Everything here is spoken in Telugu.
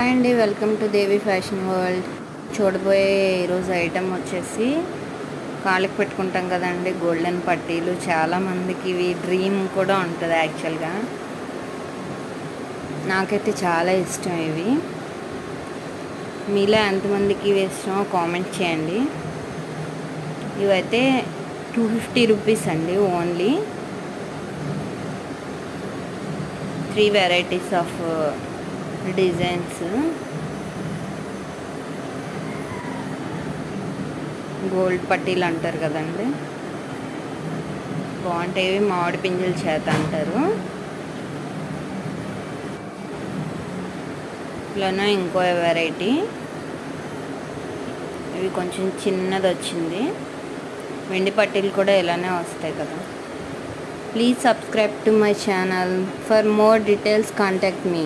హాయ్ అండి, welcome to Devi fashion world. చూడబోయే ఈరోజు ఐటెం వచ్చేసి కాళ్ళకి పెట్టుకుంటాం కదండి గోల్డెన్ పట్టీలు. చాలామందికి ఇవి డ్రీమ్ కూడా ఉంటుంది యాక్చువల్గా. నాకైతే చాలా ఇష్టం ఇవి. మీలో ఎంతమందికి ఇవి ఇష్టమో కామెంట్ చేయండి. ఇవైతే 250 రూపీస్ అండి only. 3 varieties of designs. Gold పట్టీలు అంటారు కదండి, బాగుంటాయి. మామిడి పింజల చేత అంటారు. ఇలానే ఇంకో వెరైటీ, ఇవి కొంచెం చిన్నది వచ్చింది. వెండి పట్టీలు కూడా ఇలానే వస్తాయి కదా. Please subscribe to my channel. For more details contact me.